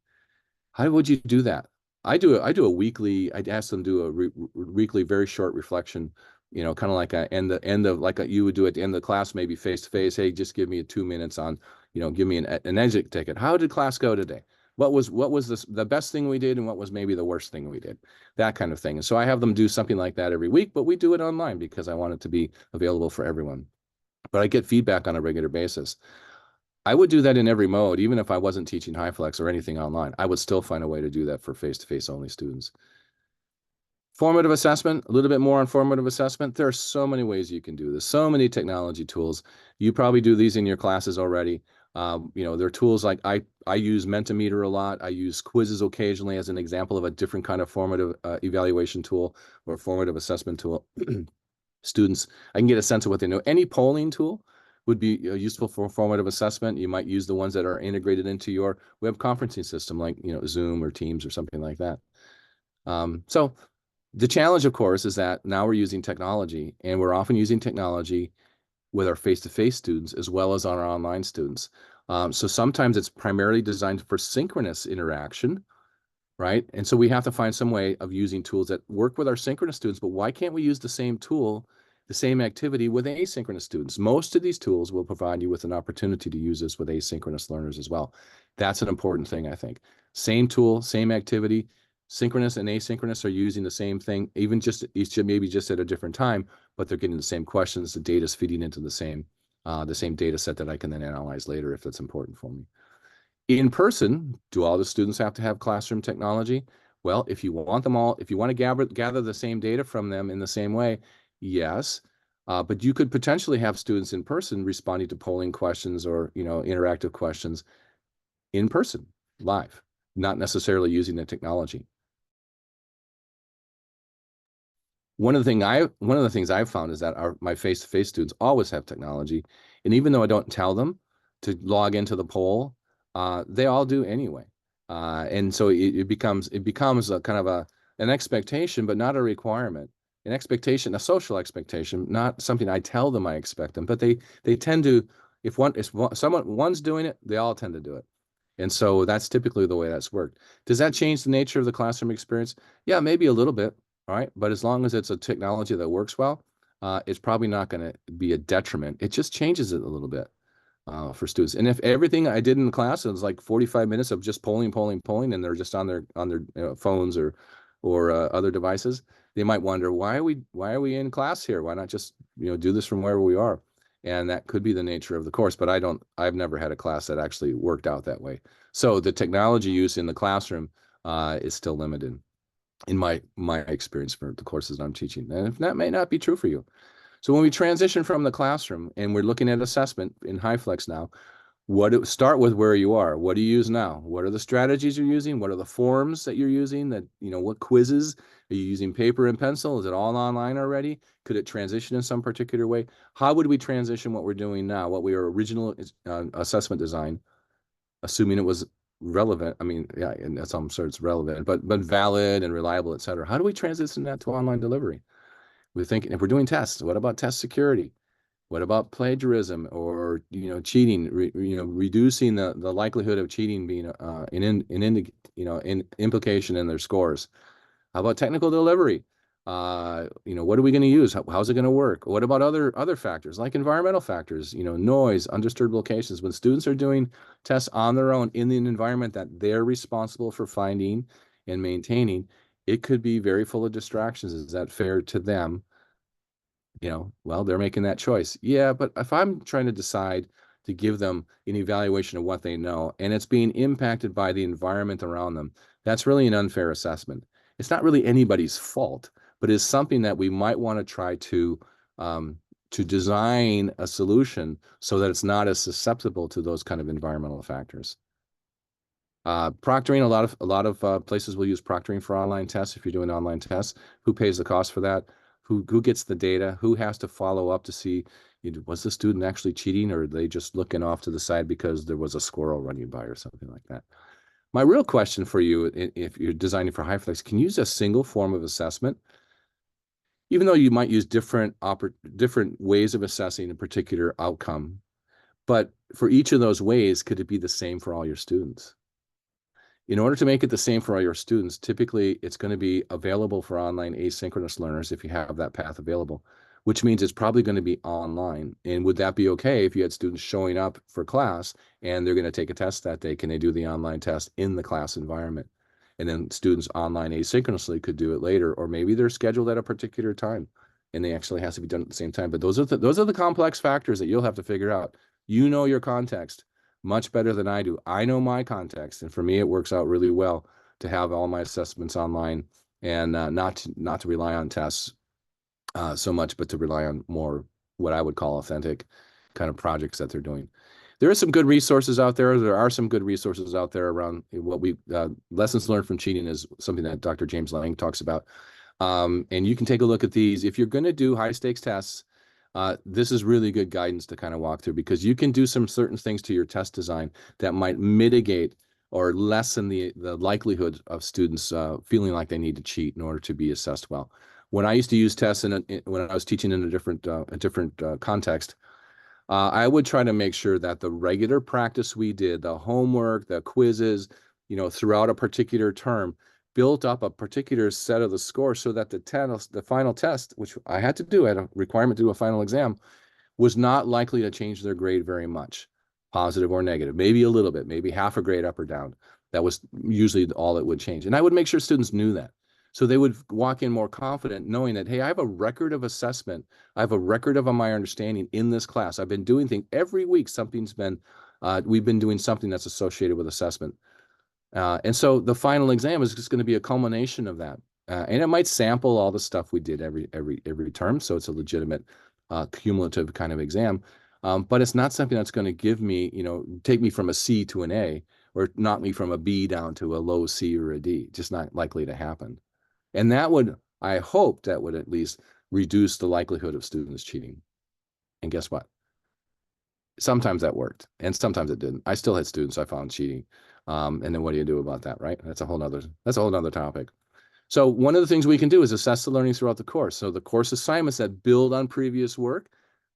How would you do that? I do a weekly. I'd ask them to do a weekly, very short reflection. Kind of like you would do at the end of the class, maybe face to face. Hey, just give me 2 minutes on, give me an exit ticket. How did class go today? What was the best thing we did, and what was maybe the worst thing we did? That kind of thing. And so I have them do something like that every week, but we do it online because I want it to be available for everyone. But I get feedback on a regular basis. I would do that in every mode, even if I wasn't teaching HyFlex or anything online. I would still find a way to do that for face-to-face only students. Formative assessment, a little bit more on formative assessment. There are so many ways you can do this, so many technology tools. You probably do these in your classes already. There are tools like I use Mentimeter a lot. I use quizzes occasionally as an example of a different kind of formative evaluation tool or formative assessment tool. Students, I can get a sense of what they know. Any polling tool would be useful for formative assessment. You might use the ones that are integrated into your web conferencing system, like Zoom or Teams or something like that. So the challenge, of course, is that now we're using technology, and we're often using technology with our face-to-face students as well as on our online students. So sometimes it's primarily designed for synchronous interaction, right? And so we have to find some way of using tools that work with our synchronous students, but why can't we use the same tool, the same activity with asynchronous students? Most of these tools will provide you with an opportunity to use this with asynchronous learners as well. That's an important thing, I think. Same tool, same activity. Synchronous and asynchronous are using the same thing, even maybe just at a different time, but they're getting the same questions. The data is feeding into the same data set that I can then analyze later if that's important for me. In person, do all the students have to have classroom technology? Well, if you want to gather the same data from them in the same way, yes. But you could potentially have students in person responding to polling questions or interactive questions in person, live, not necessarily using the technology. One of the things I've found is that my face-to-face students always have technology, and even though I don't tell them to log into the poll, they all do anyway. And so it becomes a kind of an expectation, but not a requirement. An expectation, a social expectation, not something I tell them I expect them, but they tend to, if one's doing it, they all tend to do it. And so that's typically the way that's worked. Does that change the nature of the classroom experience? Yeah, maybe a little bit, all right? But as long as it's a technology that works well, it's probably not going to be a detriment. It just changes it a little bit for students. And if everything I did in class was like 45 minutes of just polling, and they're just on their phones or other devices, they might wonder why are we in class here? Why not just do this from wherever we are? And that could be the nature of the course, but I've never had a class that actually worked out that way. So the technology use in the classroom is still limited in my experience for the courses I'm teaching. And if that may not be true for you. So when we transition from the classroom and we're looking at assessment in HyFlex now, start with where you are. What do you use now? What are the strategies you're using? What are the forms that you're using? What quizzes? Are you using paper and pencil? Is it all online already? Could it transition in some particular way? How would we transition what we're doing now, what we were original assessment design, assuming it was relevant? I mean, yeah, and that's I'm sure it's relevant, but valid and reliable, et cetera. How do we transition that to online delivery? We're thinking if we're doing tests, what about test security? What about plagiarism or cheating? Reducing the likelihood of cheating being in implication in their scores. How about technical delivery? What are we going to use? How's it going to work? What about other factors like environmental factors? Noise, undisturbed locations. When students are doing tests on their own in the environment that they're responsible for finding and maintaining, it could be very full of distractions. Is that fair to them? Well, they're making that choice. Yeah, but if I'm trying to decide to give them an evaluation of what they know and it's being impacted by the environment around them, that's really an unfair assessment. It's not really anybody's fault, but it's something that we might want to try to design a solution so that it's not as susceptible to those kind of environmental factors. Proctoring, a lot of places will use proctoring for online tests. If you're doing online tests, who pays the cost for that? Who gets the data? Who has to follow up to see, was the student actually cheating, or are they just looking off to the side because there was a squirrel running by or something like that? My real question for you, if you're designing for HyFlex, can you use a single form of assessment, even though you might use different ways of assessing a particular outcome, but for each of those ways, could it be the same for all your students? In order to make it the same for all your students, typically it's going to be available for online asynchronous learners if you have that path available, which means it's probably going to be online. And would that be okay if you had students showing up for class and they're going to take a test that day? Can they do the online test in the class environment? And then students online asynchronously could do it later, or maybe they're scheduled at a particular time and they actually has to be done at the same time. But those are the complex factors that you'll have to figure out. You know your context much better than I do. I know my context, and for me, it works out really well to have all my assessments online and not to rely on tests so much, but to rely on more what I would call authentic kind of projects that they're doing. There are some good resources out there. There are some good resources out there around what we lessons learned from cheating is something that Dr. James Lang talks about. And you can take a look at these. If you're going to do high stakes tests, this is really good guidance to kind of walk through, because you can do some certain things to your test design that might mitigate or lessen the likelihood of students feeling like they need to cheat in order to be assessed well. When I used to use tests when I was teaching in a different context, I would try to make sure that the regular practice we did, the homework, the quizzes, throughout a particular term, built up a particular set of the score so that the final test, which I had to do, I had a requirement to do a final exam, was not likely to change their grade very much, positive or negative, maybe a little bit, maybe half a grade up or down. That was usually all it would change. And I would make sure students knew that. So they would walk in more confident, knowing that, hey, I have a record of assessment. I have a record of my understanding in this class. I've been doing things every week. We've been doing something that's associated with assessment. And so the final exam is just going to be a culmination of that. And it might sample all the stuff we did every term. So it's a legitimate cumulative kind of exam. But it's not something that's going to give me, take me from a C to an A, or knock me from a B down to a low C or a D. Just not likely to happen. And I hope that would at least reduce the likelihood of students cheating. And guess what? Sometimes that worked, and sometimes it didn't. I still had students I found cheating. And then what do you do about that, right? That's a whole nother topic. So one of the things we can do is assess the learning throughout the course. So the course assignments that build on previous work,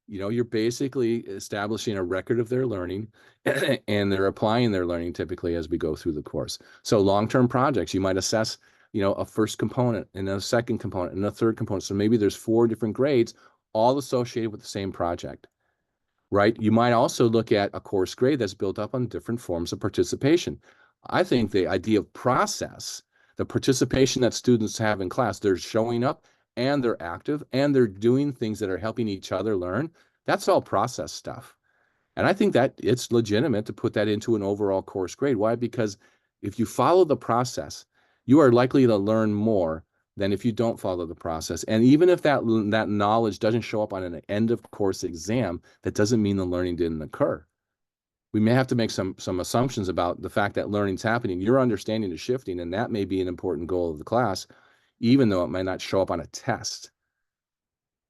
you're basically establishing a record of their learning and they're applying their learning typically as we go through the course. So long-term projects, you might assess, a first component and a second component and a third component. So maybe there's 4 different grades, all associated with the same project, right? You might also look at a course grade that's built up on different forms of participation. I think the idea of process, the participation that students have in class, they're showing up and they're active and they're doing things that are helping each other learn. That's all process stuff. And I think that it's legitimate to put that into an overall course grade. Why? Because if you follow the process, you are likely to learn more than if you don't follow the process. And even if that knowledge doesn't show up on an end of course exam, that doesn't mean the learning didn't occur. We may have to make some assumptions about the fact that learning's happening. Your understanding is shifting, and that may be an important goal of the class, even though it might not show up on a test.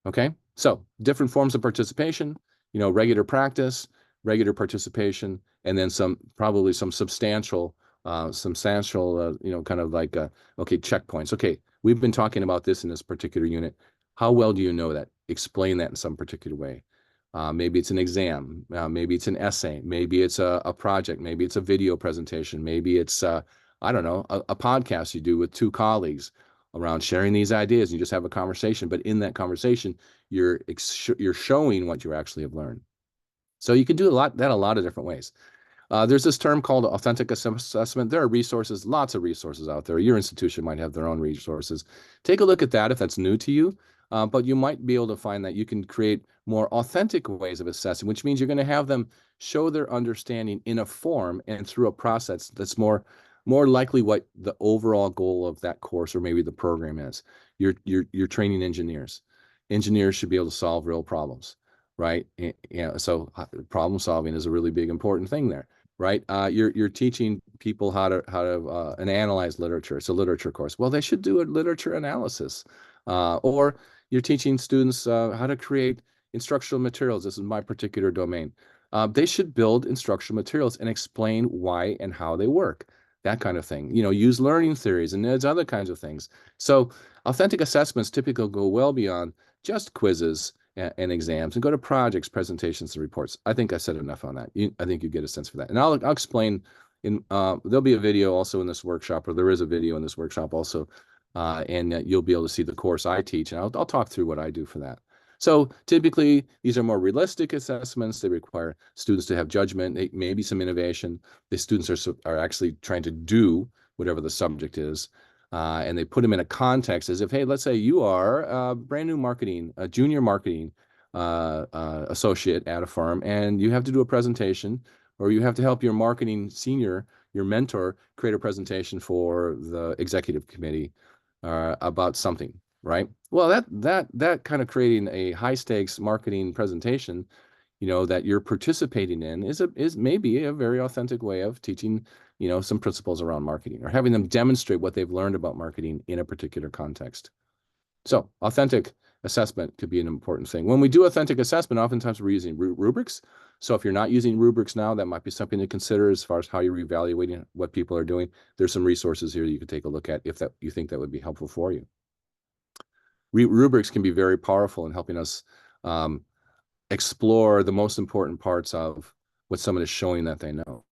Okay, so different forms of participation, regular practice, regular participation, and then probably some substantial, kind of like, okay, checkpoints. Okay, we've been talking about this in this particular unit. How well do you know that? Explain that in some particular way. Maybe it's an exam, maybe it's an essay, maybe it's a project, maybe it's a video presentation, maybe it's, I don't know, a podcast you do with 2 colleagues around sharing these ideas. You just have a conversation, but in that conversation, you're showing what you actually have learned. So you can do a lot of different ways. There's this term called authentic assessment. There are resources, lots of resources out there. Your institution might have their own resources. Take a look at that if that's new to you. But you might be able to find that you can create more authentic ways of assessing, which means you're going to have them show their understanding in a form and through a process that's more likely what the overall goal of that course or maybe the program is. You're training engineers. Engineers should be able to solve real problems, right? So problem solving is a really big important thing there, right? You're teaching people how to and analyze literature. It's a literature course. Well, they should do a literature analysis, or you're teaching students how to create instructional materials. This is my particular domain. They should build instructional materials and explain why and how they work. That kind of thing. Use learning theories and there's other kinds of things. So authentic assessments typically go well beyond just quizzes and exams and go to projects, presentations, and reports. I think I said enough on that. I think you get a sense for that. And I'll explain there'll be a video also in this workshop, or there is a video in this workshop also, and you'll be able to see the course I teach, and I'll talk through what I do for that. So typically, these are more realistic assessments. They require students to have judgment, maybe some innovation. The students are actually trying to do whatever the subject is. And they put them in a context as if, hey, let's say you are a brand new a junior marketing associate at a firm, and you have to do a presentation, or you have to help your marketing senior, your mentor, create a presentation for the executive committee about something, right? Well, that kind of creating a high stakes marketing presentation, that you're participating in is maybe a very authentic way of teaching, some principles around marketing or having them demonstrate what they've learned about marketing in a particular context. So authentic assessment could be an important thing. When we do authentic assessment, oftentimes we're using rubrics. So if you're not using rubrics now, that might be something to consider as far as how you're evaluating what people are doing. There's some resources here you could take a look at if you think that would be helpful for you. Rubrics can be very powerful in helping us explore the most important parts of what someone is showing that they know.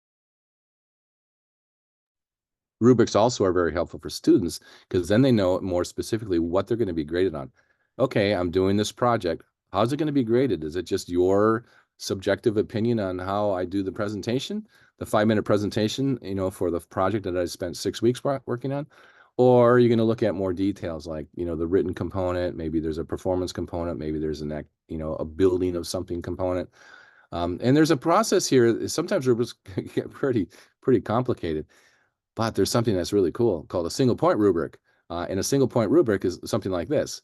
Rubrics also are very helpful for students because then they know more specifically what they're going to be graded on. Okay, I'm doing this project. How's it going to be graded? Is it just your subjective opinion on how I do the presentation, the 5-minute presentation, for the project that I spent 6 weeks working on? Or are you going to look at more details like, the written component, maybe there's a performance component, maybe there's a building of something component. And there's a process here. Sometimes rubrics get pretty complicated. But there's something that's really cool called a single point rubric. And a single point rubric is something like this.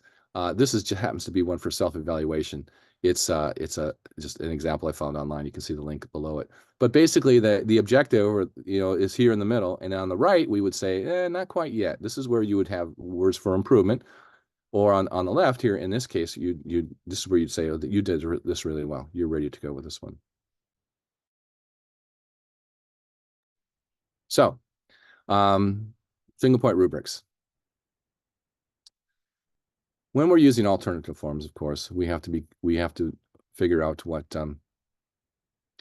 This just happens to be one for self-evaluation. It's just an example I found online. You can see the link below it. But basically the objective is here in the middle. And on the right, we would say, not quite yet. This is where you would have words for improvement. Or on the left here, in this case, this is where you'd say, oh, that you did this really well. You're ready to go with this one. So single point rubrics. When we're using alternative forms, of course, we have to figure out what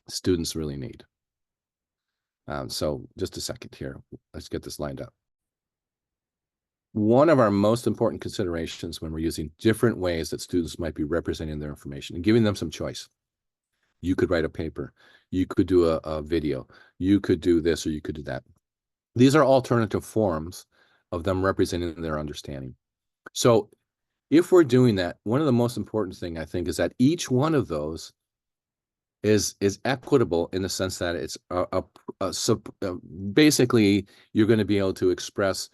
students really need. So just a second here. Let's get this lined up. One of our most important considerations when we're using different ways that students might be representing their information and giving them some choice. You could write a paper, you could do a video, you could do this, or you could do that. These are alternative forms of them representing their understanding. So if we're doing that, one of the most important thing I think is that each one of those is equitable in the sense that it's basically you're going to be able to express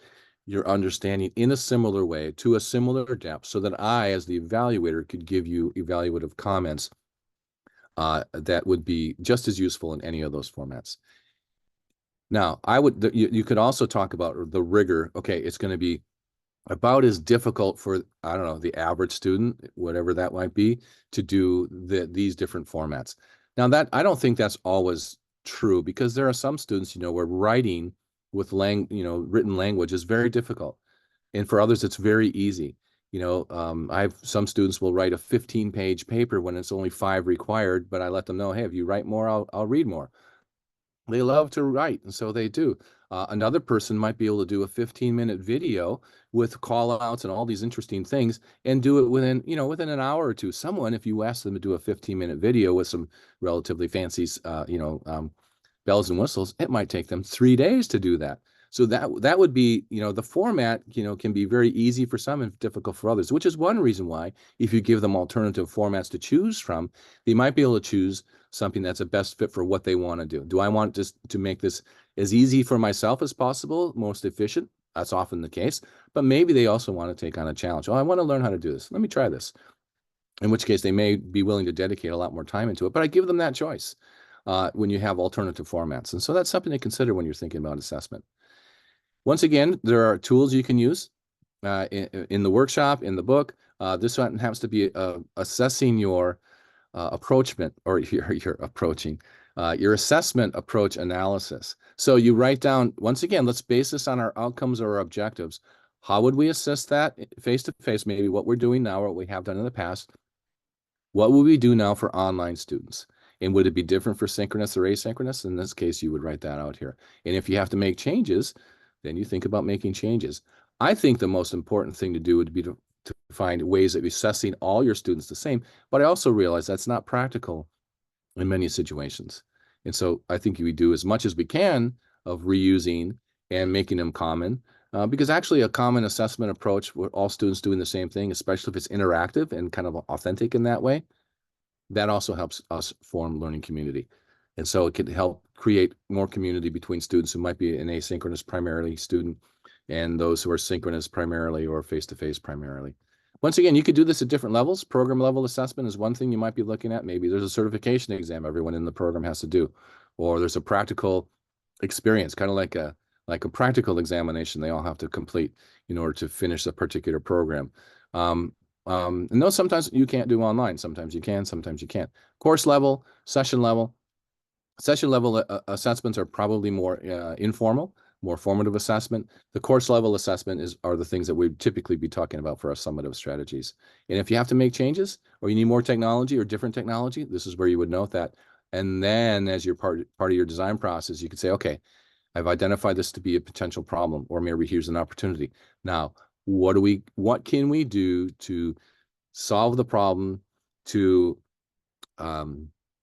your understanding in a similar way to a similar depth so that I, as the evaluator, could give you evaluative comments that would be just as useful in any of those formats. Now, you could also talk about the rigor. Okay, it's going to be about as difficult for, I don't know, the average student, whatever that might be, to do these different formats. Now, that I don't think that's always true, because there are some students, where writing with written language is very difficult. And for others, it's very easy. I have some students will write a 15-page paper when it's only 5 required, but I let them know, hey, if you write more, I'll read more. They love to write, and so they do. Another person might be able to do a 15-minute video with call outs and all these interesting things and do it within an hour or two. Someone, if you ask them to do a 15-minute video with some relatively fancy, bells and whistles, it might take them 3 days to do that. So that would be, the format, can be very easy for some and difficult for others, which is one reason why, if you give them alternative formats to choose from, they might be able to choose something that's a best fit for what they want to do. Do I want just to make this as easy for myself as possible, most efficient? That's often the case. But maybe they also want to take on a challenge. Oh, I want to learn how to do this. Let me try this. In which case, they may be willing to dedicate a lot more time into it. But I give them that choice when you have alternative formats. And so that's something to consider when you're thinking about assessment. Once again, there are tools you can use in the workshop, in the book. This one happens to be assessing your approachment, or your approaching, your assessment approach analysis. So you write down, once again, let's base this on our outcomes or our objectives. How would we assess that face to face? Maybe what we're doing now or what we have done in the past. What would we do now for online students? And would it be different for synchronous or asynchronous? In this case, you would write that out here. And if you have to make changes, then you think about making changes. I think the most important thing to do would be to find ways of assessing all your students the same, but I also realize that's not practical in many situations. And so I think we do as much as we can of reusing and making them common, because actually a common assessment approach where all students doing the same thing, especially if it's interactive and kind of authentic in that way, that also helps us form learning community. And so it could help create more community between students who might be an asynchronous primarily student and those who are synchronous primarily or face-to-face primarily. Once again, you could do this at different levels. Program level assessment is one thing you might be looking at. Maybe there's a certification exam everyone in the program has to do, or there's a practical experience, kind of like a practical examination they all have to complete in order to finish a particular program. And those sometimes you can't do online. Sometimes you can, sometimes you can't. Course level, session level. Session level assessments are probably more informal, more formative assessment. The course level assessment are the things that we'd typically be talking about for our summative strategies. And if you have to make changes or you need more technology or different technology, this is where you would note that. And then as your part of your design process, you could say, okay, I've identified this to be a potential problem, or maybe here's an opportunity. Now, what can we do to solve the problem, to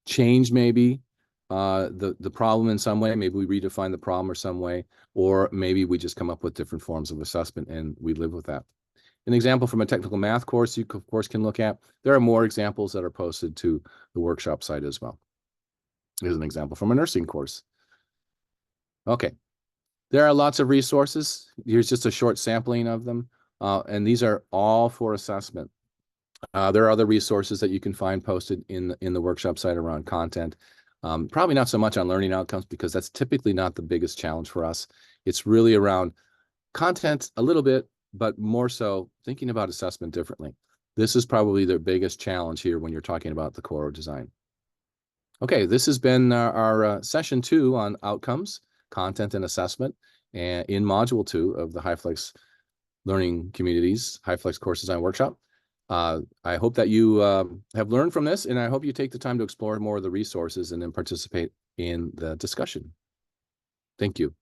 change maybe the problem in some way? Maybe we redefine the problem or some way, or maybe we just come up with different forms of assessment and we live with that. An example from a technical math course you of course can look at. There are more examples that are posted to the workshop site as well. Here's an example from a nursing course. Okay, there are lots of resources. Here's just a short sampling of them, and these are all for assessment. There are other resources that you can find posted in the workshop site around content. Probably not so much on learning outcomes, because that's typically not the biggest challenge for us. It's really around content a little bit, but more so thinking about assessment differently. This is probably the biggest challenge here when you're talking about the core design. Okay, this has been our session 2 on outcomes, content, and assessment, and in module 2 of the HyFlex learning communities, HyFlex Course Design Workshop. I hope that you have learned from this, and I hope you take the time to explore more of the resources and then participate in the discussion. Thank you.